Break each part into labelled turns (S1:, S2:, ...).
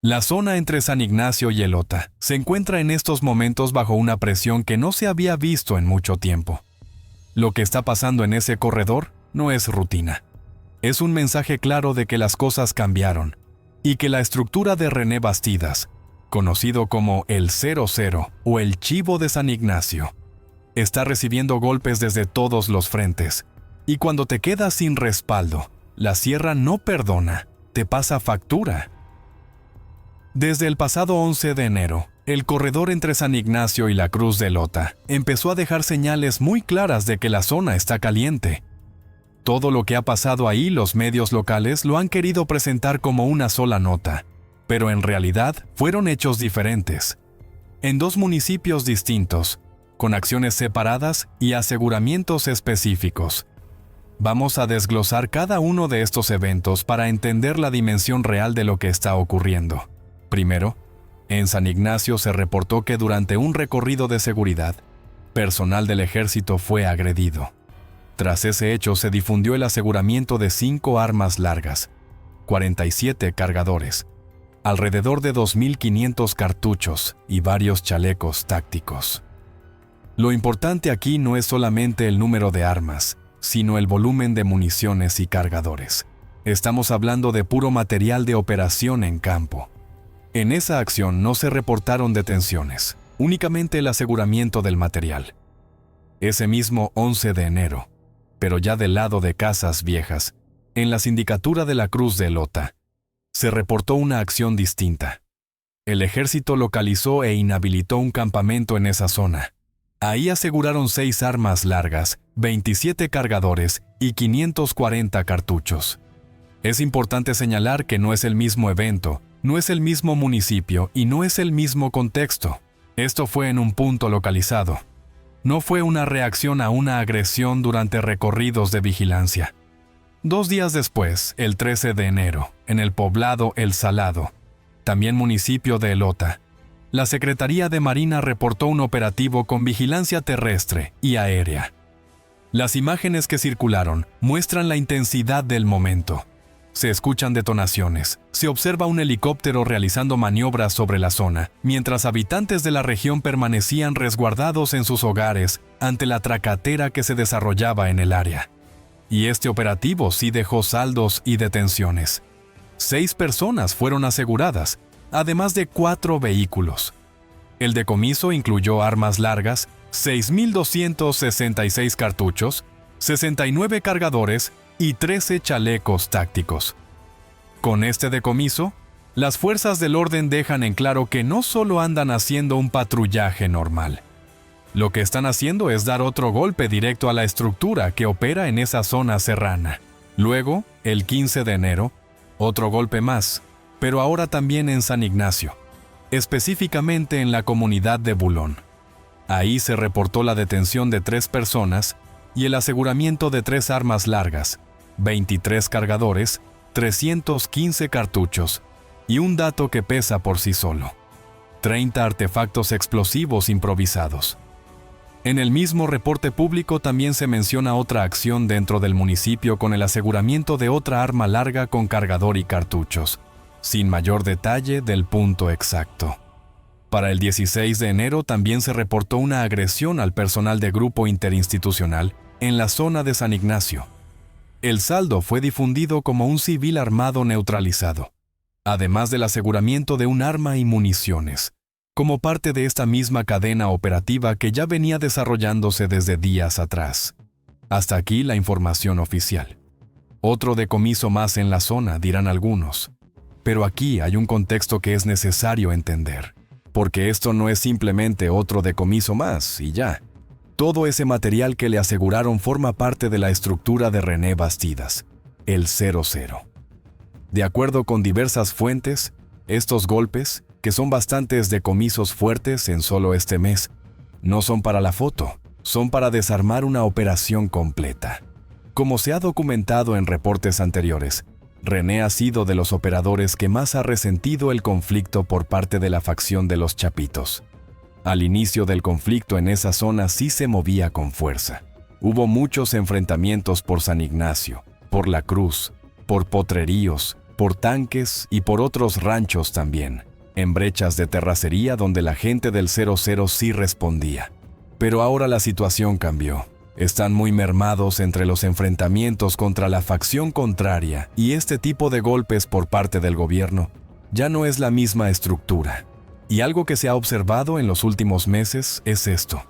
S1: La zona entre San Ignacio y Elota se encuentra en estos momentos bajo una presión que no se había visto en mucho tiempo. Lo que está pasando en ese corredor no es rutina. Es un mensaje claro de que las cosas cambiaron y que la estructura de René Bastidas, conocido como el 00 o el Chivo de San Ignacio, está recibiendo golpes desde todos los frentes. Y cuando te quedas sin respaldo, la sierra no perdona, te pasa factura. Desde el pasado 11 de enero, el corredor entre San Ignacio y la Cruz de Elota empezó a dejar señales muy claras de que la zona está caliente. Todo lo que ha pasado ahí los medios locales lo han querido presentar como una sola nota, pero en realidad fueron hechos diferentes. En dos municipios distintos, con acciones separadas y aseguramientos específicos. Vamos a desglosar cada uno de estos eventos para entender la dimensión real de lo que está ocurriendo. Primero, en San Ignacio se reportó que durante un recorrido de seguridad, personal del ejército fue agredido. Tras ese hecho se difundió el aseguramiento de 5 armas largas, 47 cargadores, alrededor de 2.500 cartuchos y varios chalecos tácticos. Lo importante aquí no es solamente el número de armas, sino el volumen de municiones y cargadores. Estamos hablando de puro material de operación en campo. En esa acción no se reportaron detenciones, únicamente el aseguramiento del material. Ese mismo 11 de enero, pero ya del lado de Casas Viejas, en la sindicatura de la Cruz de Elota, se reportó una acción distinta. El ejército localizó e inhabilitó un campamento en esa zona. Ahí aseguraron 6 armas largas, 27 cargadores y 540 cartuchos. Es importante señalar que no es el mismo evento, no es el mismo municipio y no es el mismo contexto. Esto fue en un punto localizado. No fue una reacción a una agresión durante recorridos de vigilancia. 2 días después, el 13 de enero, en el poblado El Salado, también municipio de Elota, la Secretaría de Marina reportó un operativo con vigilancia terrestre y aérea. Las imágenes que circularon muestran la intensidad del momento. Se escuchan detonaciones, se observa un helicóptero realizando maniobras sobre la zona, mientras habitantes de la región permanecían resguardados en sus hogares ante la tracatera que se desarrollaba en el área. Y este operativo sí dejó saldos y detenciones. 6 personas fueron aseguradas, además de 4 vehículos. El decomiso incluyó armas largas, 6.266 cartuchos, 69 cargadores y 13 chalecos tácticos. Con este decomiso, las fuerzas del orden dejan en claro que no solo andan haciendo un patrullaje normal. Lo que están haciendo es dar otro golpe directo a la estructura que opera en esa zona serrana. Luego, el 15 de enero, otro golpe más, pero ahora también en San Ignacio, específicamente en la comunidad de Bulón. Ahí se reportó la detención de 3 personas y el aseguramiento de 3 armas largas, 23 cargadores, 315 cartuchos y un dato que pesa por sí solo: 30 artefactos explosivos improvisados. En el mismo reporte público también se menciona otra acción dentro del municipio con el aseguramiento de otra arma larga con cargador y cartuchos, sin mayor detalle del punto exacto. Para el 16 de enero también se reportó una agresión al personal de grupo interinstitucional en la zona de San Ignacio. El saldo fue difundido como un civil armado neutralizado, además del aseguramiento de un arma y municiones, como parte de esta misma cadena operativa que ya venía desarrollándose desde días atrás. Hasta aquí la información oficial. Otro decomiso más en la zona, dirán algunos. Pero aquí hay un contexto que es necesario entender, porque esto no es simplemente otro decomiso más y ya. Todo ese material que le aseguraron forma parte de la estructura de René Bastidas, el 00. De acuerdo con diversas fuentes, estos golpes, que son bastantes decomisos fuertes en solo este mes, no son para la foto, son para desarmar una operación completa. Como se ha documentado en reportes anteriores, René ha sido de los operadores que más ha resentido el conflicto por parte de la facción de los Chapitos. Al inicio del conflicto en esa zona sí se movía con fuerza. Hubo muchos enfrentamientos por San Ignacio, por La Cruz, por Potreríos, por tanques y por otros ranchos también, en brechas de terracería donde la gente del 00 sí respondía. Pero ahora la situación cambió. Están muy mermados entre los enfrentamientos contra la facción contraria y este tipo de golpes por parte del gobierno ya no es la misma estructura. Y algo que se ha observado en los últimos meses es esto.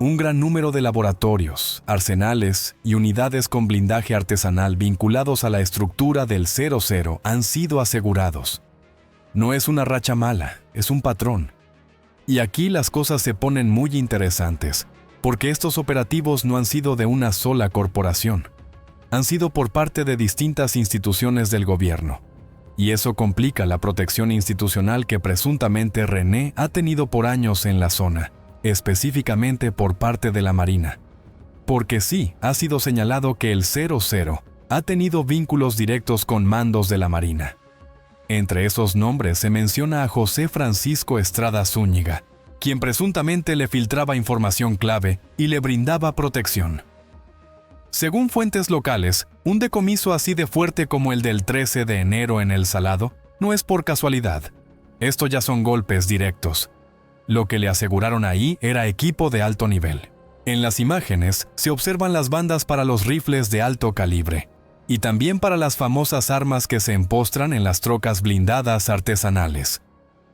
S1: Un gran número de laboratorios, arsenales y unidades con blindaje artesanal vinculados a la estructura del 00 han sido asegurados. No es una racha mala, es un patrón. Y aquí las cosas se ponen muy interesantes, porque estos operativos no han sido de una sola corporación. Han sido por parte de distintas instituciones del gobierno. Y eso complica la protección institucional que presuntamente René ha tenido por años en la zona, específicamente por parte de la Marina. Porque sí, ha sido señalado que el 00 ha tenido vínculos directos con mandos de la Marina. Entre esos nombres se menciona a José Francisco Estrada Zúñiga, quien presuntamente le filtraba información clave y le brindaba protección. Según fuentes locales, un decomiso así de fuerte como el del 13 de enero en El Salado no es por casualidad. Esto ya son golpes directos. Lo que le aseguraron ahí era equipo de alto nivel. En las imágenes se observan las bandas para los rifles de alto calibre y también para las famosas armas que se empostran en las trocas blindadas artesanales.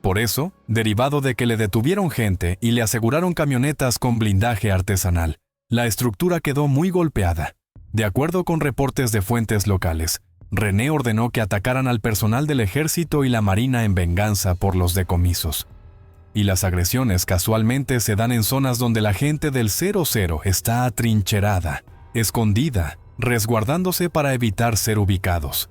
S1: Por eso, derivado de que le detuvieron gente y le aseguraron camionetas con blindaje artesanal, la estructura quedó muy golpeada. De acuerdo con reportes de fuentes locales, René ordenó que atacaran al personal del ejército y la marina en venganza por los decomisos. Y las agresiones casualmente se dan en zonas donde la gente del 00 está atrincherada, escondida, resguardándose para evitar ser ubicados.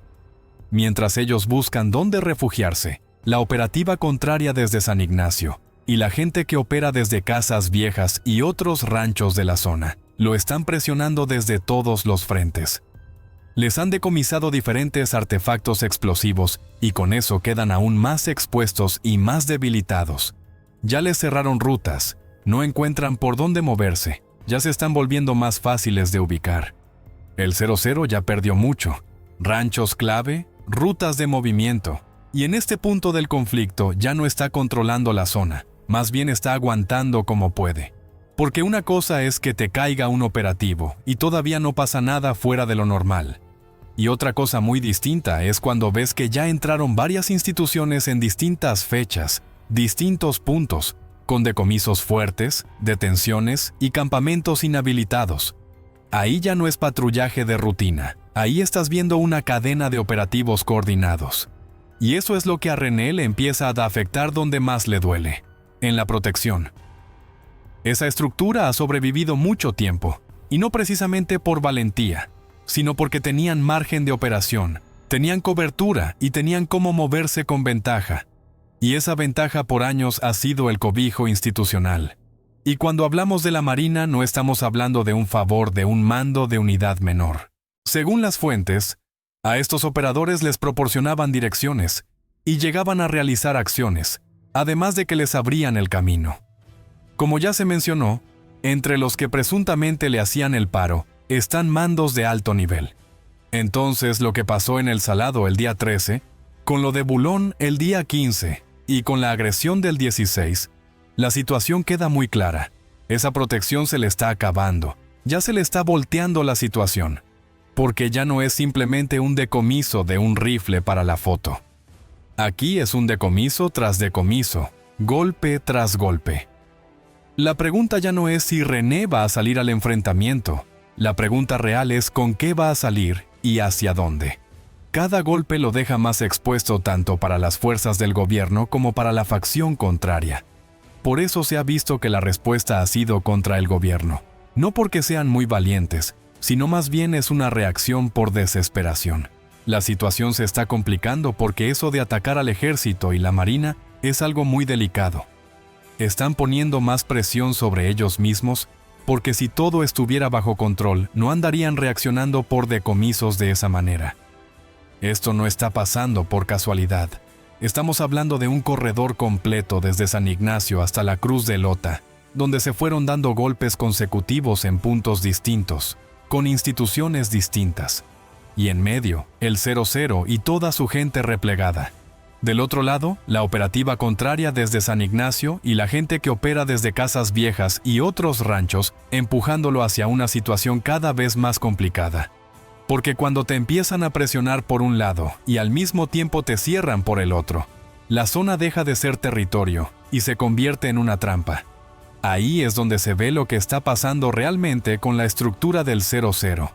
S1: Mientras ellos buscan dónde refugiarse, la operativa contraria desde San Ignacio y la gente que opera desde Casas Viejas y otros ranchos de la zona lo están presionando desde todos los frentes. Les han decomisado diferentes artefactos explosivos y con eso quedan aún más expuestos y más debilitados. Ya les cerraron rutas, no encuentran por dónde moverse, ya se están volviendo más fáciles de ubicar. El 00 ya perdió mucho, ranchos clave, rutas de movimiento, y en este punto del conflicto ya no está controlando la zona, más bien está aguantando como puede. Porque una cosa es que te caiga un operativo y todavía no pasa nada fuera de lo normal. Y otra cosa muy distinta es cuando ves que ya entraron varias instituciones en distintas fechas, distintos puntos, con decomisos fuertes, detenciones y campamentos inhabilitados. Ahí ya no es patrullaje de rutina, ahí estás viendo una cadena de operativos coordinados. Y eso es lo que a René le empieza a afectar donde más le duele, en la protección. Esa estructura ha sobrevivido mucho tiempo, y no precisamente por valentía, sino porque tenían margen de operación, tenían cobertura y tenían cómo moverse con ventaja. Y esa ventaja por años ha sido el cobijo institucional. Y cuando hablamos de la Marina no estamos hablando de un favor de un mando de unidad menor. Según las fuentes, a estos operadores les proporcionaban direcciones y llegaban a realizar acciones, además de que les abrían el camino. Como ya se mencionó, entre los que presuntamente le hacían el paro están mandos de alto nivel. Entonces lo que pasó en El Salado el día 13, con lo de Bulón el día 15 y con la agresión del 16, la situación queda muy clara. Esa protección se le está acabando, ya se le está volteando la situación, porque ya no es simplemente un decomiso de un rifle para la foto. Aquí es un decomiso tras decomiso, golpe tras golpe. La pregunta ya no es si René va a salir al enfrentamiento, la pregunta real es con qué va a salir y hacia dónde. Cada golpe lo deja más expuesto tanto para las fuerzas del gobierno como para la facción contraria. Por eso se ha visto que la respuesta ha sido contra el gobierno, no porque sean muy valientes, sino más bien es una reacción por desesperación. La situación se está complicando porque eso de atacar al ejército y la marina es algo muy delicado. Están poniendo más presión sobre ellos mismos porque si todo estuviera bajo control no andarían reaccionando por decomisos de esa manera. Esto no está pasando por casualidad. Estamos hablando de un corredor completo desde San Ignacio hasta la Cruz de Lota, donde se fueron dando golpes consecutivos en puntos distintos, con instituciones distintas. y en medio, el 00 y toda su gente replegada. Del otro lado, la operativa contraria desde San Ignacio y la gente que opera desde Casas Viejas y otros ranchos, empujándolo hacia una situación cada vez más complicada. Porque cuando te empiezan a presionar por un lado y al mismo tiempo te cierran por el otro, la zona deja de ser territorio y se convierte en una trampa. Ahí es donde se ve lo que está pasando realmente con la estructura del 00.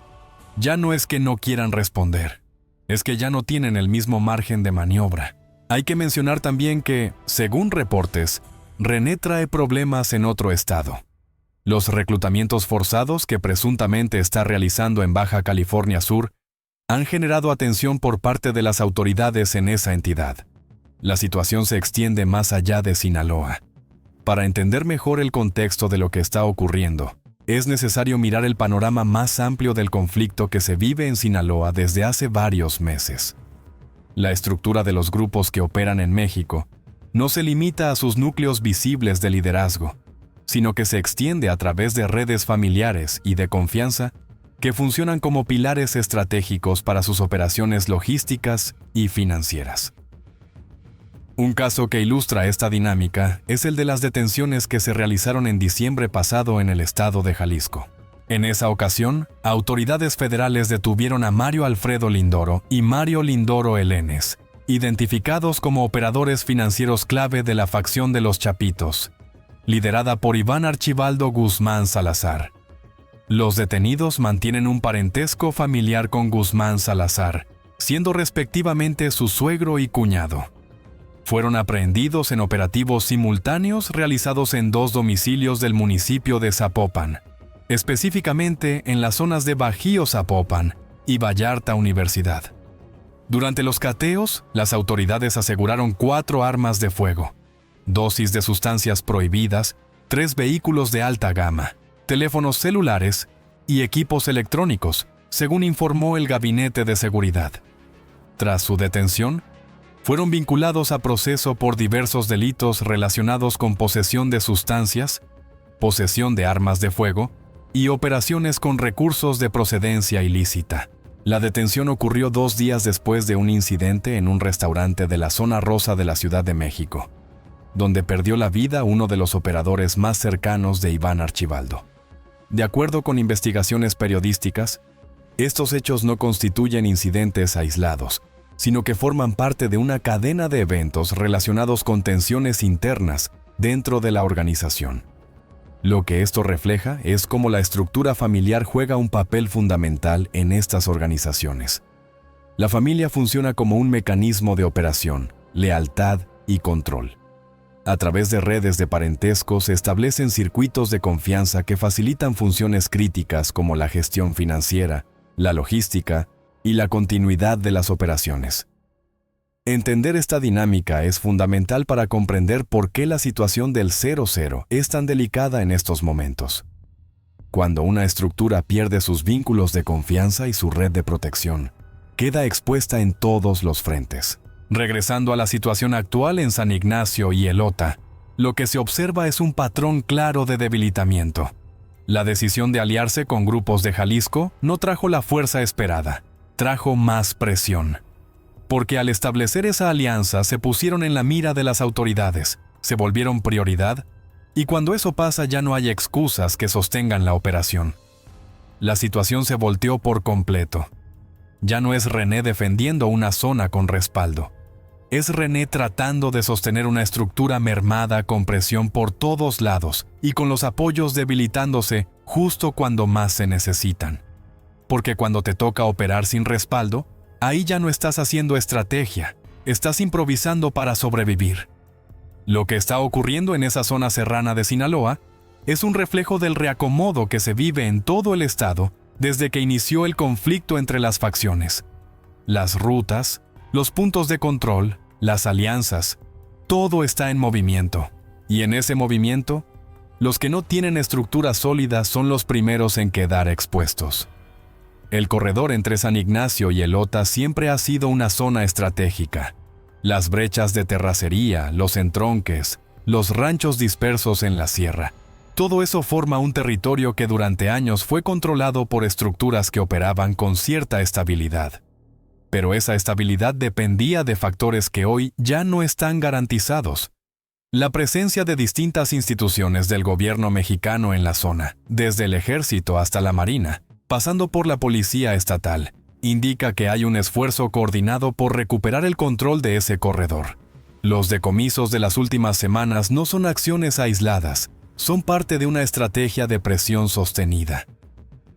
S1: Ya no es que no quieran responder, es que ya no tienen el mismo margen de maniobra. Hay que mencionar también que, según reportes, René trae problemas en otro estado. Los reclutamientos forzados que presuntamente está realizando en Baja California Sur han generado atención por parte de las autoridades en esa entidad. La situación se extiende más allá de Sinaloa. Para entender mejor el contexto de lo que está ocurriendo, es necesario mirar el panorama más amplio del conflicto que se vive en Sinaloa desde hace varios meses. La estructura de los grupos que operan en México no se limita a sus núcleos visibles de liderazgo, sino que se extiende a través de redes familiares y de confianza que funcionan como pilares estratégicos para sus operaciones logísticas y financieras. Un caso que ilustra esta dinámica es el de las detenciones que se realizaron en diciembre pasado en el estado de Jalisco. En esa ocasión, autoridades federales detuvieron a Mario Alfredo Lindoro y Mario Lindoro Elenes, identificados como operadores financieros clave de la facción de los Chapitos, liderada por Iván Archibaldo Guzmán Salazar. Los detenidos mantienen un parentesco familiar con Guzmán Salazar, siendo respectivamente su suegro y cuñado. Fueron aprehendidos en operativos simultáneos realizados en 2 domicilios del municipio de Zapopan, específicamente en las zonas de Bajío Zapopan y Vallarta Universidad. Durante los cateos, las autoridades aseguraron 4 armas de fuego, dosis de sustancias prohibidas, 3 vehículos de alta gama, teléfonos celulares y equipos electrónicos, según informó el Gabinete de Seguridad. Tras su detención, fueron vinculados a proceso por diversos delitos relacionados con posesión de sustancias, posesión de armas de fuego y operaciones con recursos de procedencia ilícita. La detención ocurrió 2 días después de un incidente en un restaurante de la zona rosa de la Ciudad de México, donde perdió la vida uno de los operadores más cercanos de Iván Archibaldo. De acuerdo con investigaciones periodísticas, estos hechos no constituyen incidentes aislados, sino que forman parte de una cadena de eventos relacionados con tensiones internas dentro de la organización. Lo que esto refleja es cómo la estructura familiar juega un papel fundamental en estas organizaciones. La familia funciona como un mecanismo de operación, lealtad y control. A través de redes de parentesco se establecen circuitos de confianza que facilitan funciones críticas como la gestión financiera, la logística y la continuidad de las operaciones. Entender esta dinámica es fundamental para comprender por qué la situación del 00 es tan delicada en estos momentos. Cuando una estructura pierde sus vínculos de confianza y su red de protección, queda expuesta en todos los frentes. Regresando a la situación actual en San Ignacio y Elota, lo que se observa es un patrón claro de debilitamiento. La decisión de aliarse con grupos de Jalisco no trajo la fuerza esperada, trajo más presión. Porque al establecer esa alianza se pusieron en la mira de las autoridades, se volvieron prioridad, y cuando eso pasa ya no hay excusas que sostengan la operación. La situación se volteó por completo. Ya no es René defendiendo una zona con respaldo. Es René tratando de sostener una estructura mermada con presión por todos lados y con los apoyos debilitándose justo cuando más se necesitan. Porque cuando te toca operar sin respaldo, ahí ya no estás haciendo estrategia, estás improvisando para sobrevivir. Lo que está ocurriendo en esa zona serrana de Sinaloa es un reflejo del reacomodo que se vive en todo el estado desde que inició el conflicto entre las facciones. Las rutas, los puntos de control, las alianzas, todo está en movimiento. Y en ese movimiento, los que no tienen estructura sólida son los primeros en quedar expuestos. El corredor entre San Ignacio y Elota siempre ha sido una zona estratégica. Las brechas de terracería, los entronques, los ranchos dispersos en la sierra, Todo eso forma un territorio que durante años fue controlado por estructuras que operaban con cierta estabilidad. Pero esa estabilidad dependía de factores que hoy ya no están garantizados. La presencia de distintas instituciones del gobierno mexicano en la zona, desde el ejército hasta la marina, pasando por la policía estatal, indica que hay un esfuerzo coordinado por recuperar el control de ese corredor. Los decomisos de las últimas semanas no son acciones aisladas, son parte de una estrategia de presión sostenida.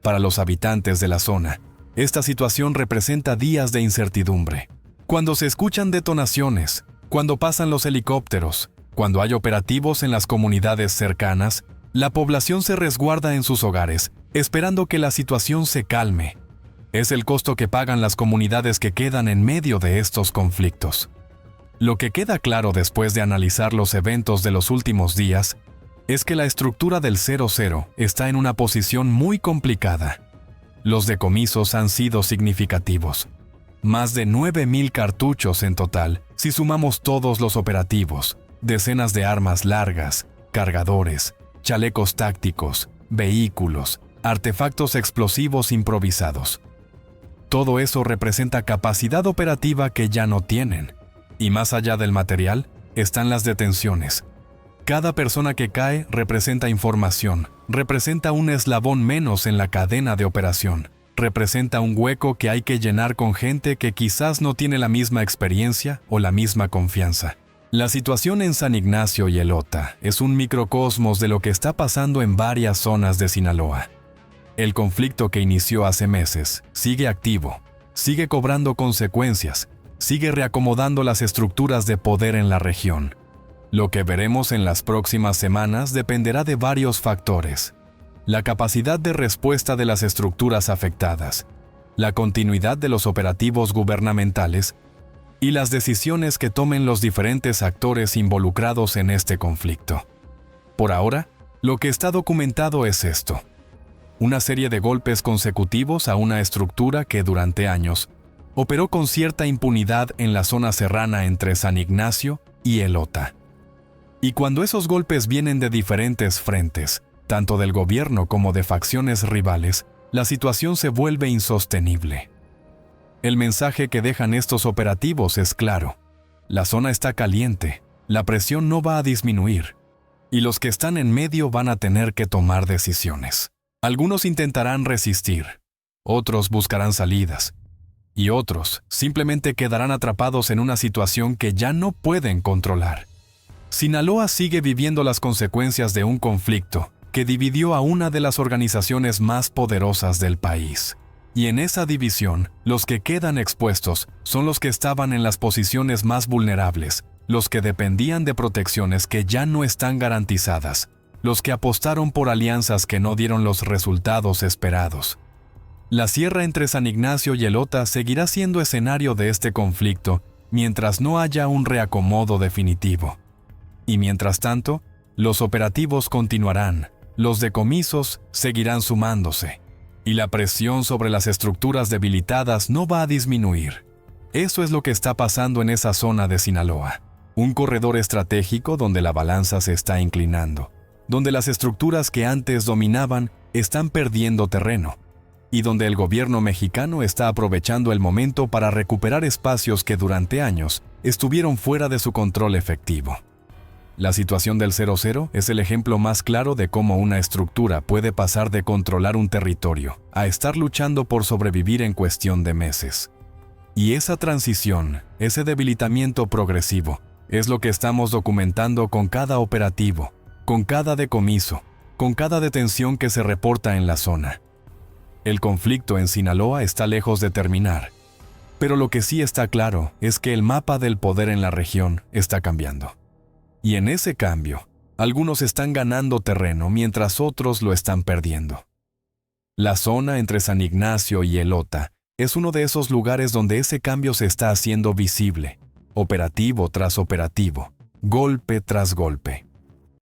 S1: Para los habitantes de la zona, esta situación representa días de incertidumbre. Cuando se escuchan detonaciones, cuando pasan los helicópteros, cuando hay operativos en las comunidades cercanas, la población se resguarda en sus hogares, esperando que la situación se calme. Es el costo que pagan las comunidades que quedan en medio de estos conflictos. Lo que queda claro después de analizar los eventos de los últimos días es que la estructura del 00 está en una posición muy complicada. Los decomisos han sido significativos. Más de 9,000 cartuchos en total, si sumamos todos los operativos, decenas de armas largas, cargadores, chalecos tácticos, vehículos, artefactos explosivos improvisados. Todo eso representa capacidad operativa que ya no tienen. Y más allá del material, están las detenciones. Cada persona que cae representa información, representa un eslabón menos en la cadena de operación, representa un hueco que hay que llenar con gente que quizás no tiene la misma experiencia o la misma confianza. La situación en San Ignacio y Elota es un microcosmos de lo que está pasando en varias zonas de Sinaloa. El conflicto que inició hace meses sigue activo, sigue cobrando consecuencias, sigue reacomodando las estructuras de poder en la región. Lo que veremos en las próximas semanas dependerá de varios factores: la capacidad de respuesta de las estructuras afectadas, la continuidad de los operativos gubernamentales y las decisiones que tomen los diferentes actores involucrados en este conflicto. Por ahora, lo que está documentado es esto: una serie de golpes consecutivos a una estructura que durante años operó con cierta impunidad en la zona serrana entre San Ignacio y Elota. Y cuando esos golpes vienen de diferentes frentes, tanto del gobierno como de facciones rivales, la situación se vuelve insostenible. El mensaje que dejan estos operativos es claro: la zona está caliente, la presión no va a disminuir, y los que están en medio van a tener que tomar decisiones. Algunos intentarán resistir, otros buscarán salidas, y otros simplemente quedarán atrapados en una situación que ya no pueden controlar. Sinaloa sigue viviendo las consecuencias de un conflicto que dividió a una de las organizaciones más poderosas del país. Y en esa división, los que quedan expuestos son los que estaban en las posiciones más vulnerables, los que dependían de protecciones que ya no están garantizadas, los que apostaron por alianzas que no dieron los resultados esperados. La sierra entre San Ignacio y Elota seguirá siendo escenario de este conflicto mientras no haya un reacomodo definitivo. Y mientras tanto, los operativos continuarán, los decomisos seguirán sumándose, y la presión sobre las estructuras debilitadas no va a disminuir. Eso es lo que está pasando en esa zona de Sinaloa, un corredor estratégico donde la balanza se está inclinando, donde las estructuras que antes dominaban están perdiendo terreno, y donde el gobierno mexicano está aprovechando el momento para recuperar espacios que durante años estuvieron fuera de su control efectivo. La situación del 00 es el ejemplo más claro de cómo una estructura puede pasar de controlar un territorio a estar luchando por sobrevivir en cuestión de meses. Y esa transición, ese debilitamiento progresivo, es lo que estamos documentando con cada operativo, con cada decomiso, con cada detención que se reporta en la zona. El conflicto en Sinaloa está lejos de terminar, pero lo que sí está claro es que el mapa del poder en la región está cambiando. Y en ese cambio, algunos están ganando terreno mientras otros lo están perdiendo. La zona entre San Ignacio y Elota es uno de esos lugares donde ese cambio se está haciendo visible, operativo tras operativo, golpe tras golpe.